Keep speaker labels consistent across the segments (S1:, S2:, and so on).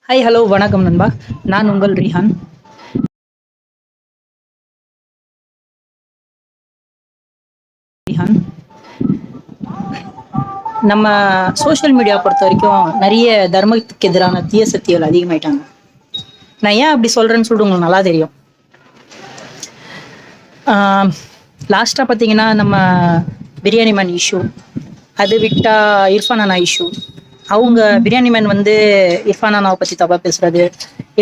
S1: Hi hello வணக்கம் நண்பா. நான் உங்கள் ரிஹான். ரிஹான் நம்ம சோஷியல் மீடியா பொறுத்த வரைக்கும் நிறைய தர்மத்துக்கு எதிரான தீய சக்திகள் அதிகமாயிட்டாங்க. நான் ஏன் அப்படி சொல்றேன்னு சொல்லிட்டு உங்களுக்கு நல்லா தெரியும். லாஸ்ட்டாக பார்த்தீங்கன்னா நம்ம பிரியாணி மேன் இஷ்யூ, அது விட்டா இர்ஃபான் அண்ணா இஷ்யூ. அவங்க பிரியாணி மேன் வந்து இர்ஃபான் அண்ணாவை பற்றி தப்பாக பேசுறது,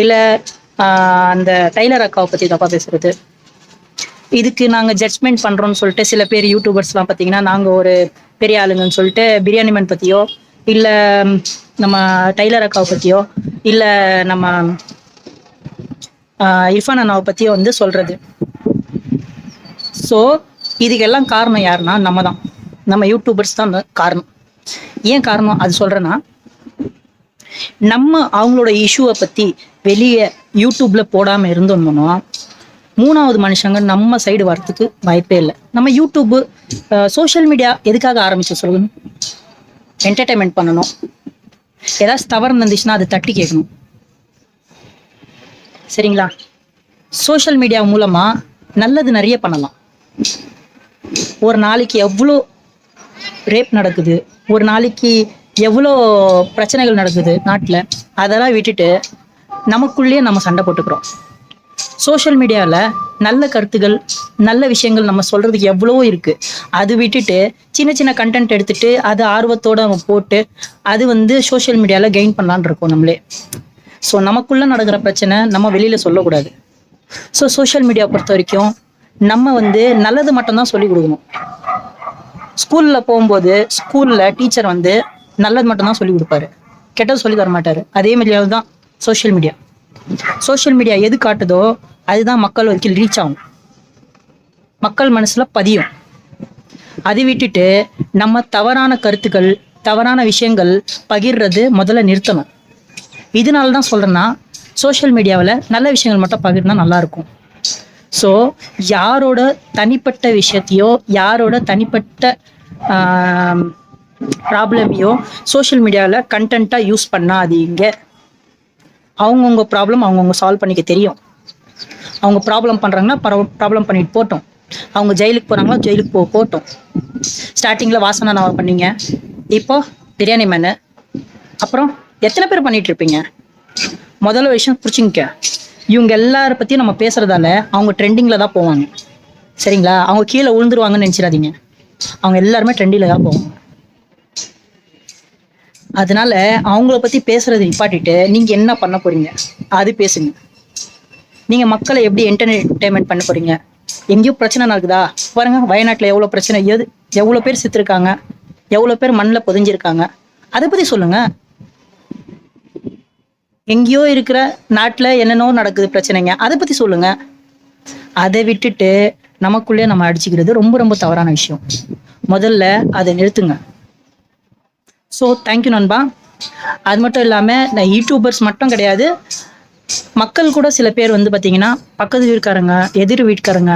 S1: இல்லை அந்த டைலர் அக்காவை பற்றி தப்பாக பேசுறது, இதுக்கு நாங்கள் ஜட்ஜ்மெண்ட் பண்ணுறோம்னு சொல்லிட்டு சில பேர் யூடியூபர்ஸ்லாம் பார்த்தீங்கன்னா நாங்கள் ஒரு பெரிய ஆளுங்கன்னு சொல்லிட்டு பிரியாணி மேன் பற்றியோ, இல்லை நம்ம டைலர் அக்காவை பற்றியோ, இல்லை நம்ம இர்ஃபான் அண்ணாவை பற்றியோ வந்து சொல்கிறது. ஸோ இதுக்கெல்லாம் காரணம் யாருன்னா நம்ம தான், நம்ம யூடியூபர்ஸ் தான் காரணம். ஏன் காரணம் அது சொல்கிறேன்னா, நம்ம அவங்களோட இஷ்யூவை பற்றி வெளியே யூடியூப்பில் போடாமல் இருந்தோம்னா மூணாவது மனுஷங்க நம்ம சைடு வரத்துக்கு வாய்ப்பே இல்லை. நம்ம யூடியூப்பு சோஷியல் மீடியா எதுக்காக ஆரம்பிச்சு சொல்லணும்? என்டர்டைன்மெண்ட் பண்ணணும். ஏதாச்சும் தவறு இருந்துச்சுன்னா அது தட்டி கேட்கணும், சரிங்களா? சோஷியல் மீடியா மூலமாக நல்லது நிறைய பண்ணலாம். ஒரு நாளைக்கு எவ்வளோ ரேப் நடக்குது, ஒரு நாளைக்கு எவ்வளோ பிரச்சனைகள் நடக்குது நாட்டில், அதெல்லாம் விட்டுட்டு நமக்குள்ளேயே நம்ம சண்டை போட்டுக்கிறோம். சோஷியல் மீடியாவில் நல்ல கருத்துகள், நல்ல விஷயங்கள் நம்ம சொல்கிறதுக்கு எவ்வளோ இருக்குது. அது விட்டுட்டு சின்ன சின்ன கண்டென்ட் எடுத்துகிட்டு அது ஆர்வத்தோடு நம்ம போட்டு அது வந்து சோஷியல் மீடியாவில் கெயின் பண்ணலான்னு இருக்கோம் நம்மளே. ஸோ நமக்குள்ளே நடக்கிற பிரச்சனை நம்ம வெளியில் சொல்லக்கூடாது. ஸோ சோஷியல் மீடியா பொறுத்த வரைக்கும் நம்ம வந்து நல்லது மட்டும்தான் சொல்லிக் கொடுக்கணும். ஸ்கூலில் போகும்போது ஸ்கூலில் டீச்சர் வந்து நல்லது மட்டும்தான் சொல்லிக் கொடுப்பாரு, கெட்டது சொல்லி தர மாட்டார். அதே மாதிரியாவது தான் சோஷியல் மீடியா. சோஷியல் மீடியா எது காட்டுதோ அதுதான் மக்கள் வரைக்கும் ரீச் ஆகும், மக்கள் மனசில் பதியும். அதை விட்டுட்டு நம்ம தவறான கருத்துக்கள், தவறான விஷயங்கள் பகிர்றது முதல்ல நிறுத்தணும். இதனால தான் சொல்கிறேன்னா, சோஷியல் மீடியாவில் நல்ல விஷயங்கள் மட்டும் பகிர்னா நல்லாயிருக்கும். ஸோ யாரோட தனிப்பட்ட விஷயத்தையோ, யாரோட தனிப்பட்ட ப்ராப்ளமையோ சோஷியல் மீடியாவில் கண்டென்ட்டாக யூஸ் பண்ணாதீங்க. அவங்கவுங்க ப்ராப்ளம் அவங்கவுங்க சால்வ் பண்ணிக்க தெரியும். அவங்க ப்ராப்ளம் பண்ணுறாங்கன்னா ப்ராப்ளம் பண்ணிட்டு போட்டோம். அவங்க ஜெயிலுக்கு போகிறாங்களா ஜெயிலுக்கு போட்டோம். ஸ்டார்டிங்கில் வாசனை நான் பண்ணீங்க, இப்போ பிரியாணி மேனு, அப்புறம் எத்தனை பேர் பண்ணிட்டு இருப்பீங்க? முதல்ல விஷயம் புரிச்சுங்க. இவங்க எல்லார பற்றியும் நம்ம பேசுகிறதால அவங்க ட்ரெண்டிங்கில் தான் போவாங்க, சரிங்களா? அவங்க கீழே விழுந்துருவாங்கன்னு நினச்சிடாதீங்க. அவங்க எல்லாருமே ட்ரெண்டிங்கில் தான் போவாங்க. அதனால அவங்கள பற்றி பேசுறது நிப்பாட்டிட்டு நீங்கள் என்ன பண்ண போகிறீங்க அது பேசுங்க. நீங்கள் மக்களை எப்படி என்டர்டெயின்மெண்ட் பண்ண போகிறீங்க? எங்கேயோ பிரச்சனை நடக்குதா பாருங்க. வயநாட்டில் எவ்வளோ பிரச்சனை, எவ்வளோ பேர் செத்துருக்காங்க, எவ்வளோ பேர் மண்ணில் புதைஞ்சிருக்காங்க, அதை பற்றி சொல்லுங்கள். எங்கேயோ இருக்கிற நாட்டில் என்னென்னோ நடக்குது பிரச்சனைங்க, அதை பற்றி சொல்லுங்கள். அதை விட்டுட்டு நமக்குள்ளே நம்ம அடிச்சுக்கிறது ரொம்ப ரொம்ப தவறான விஷயம். முதல்ல அதை நிறுத்துங்க. ஸோ தேங்க்யூ நண்பா. அது மட்டும் இல்லாமல் நான் யூடியூபர்ஸ் மட்டும் கிடையாது, மக்கள் கூட சில பேர் வந்து பார்த்தீங்கன்னா பக்கத்து வீட்டுக்காரங்க, எதிர் வீட்டுக்காரங்க,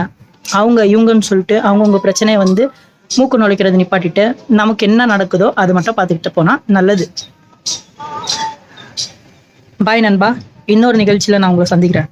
S1: அவங்க இவங்கன்னு சொல்லிட்டு அவங்கவுங்க பிரச்சனையை வந்து மூக்கு நுழைக்கிறது நிப்பாட்டிட்டு நமக்கு என்ன நடக்குதோ அது மட்டும் பார்த்துக்கிட்டு போனால் நல்லது. பாய் நண்பா. இன்னொரு நிகழ்ச்சியில் நான் உங்களை சந்திக்கிறேன்.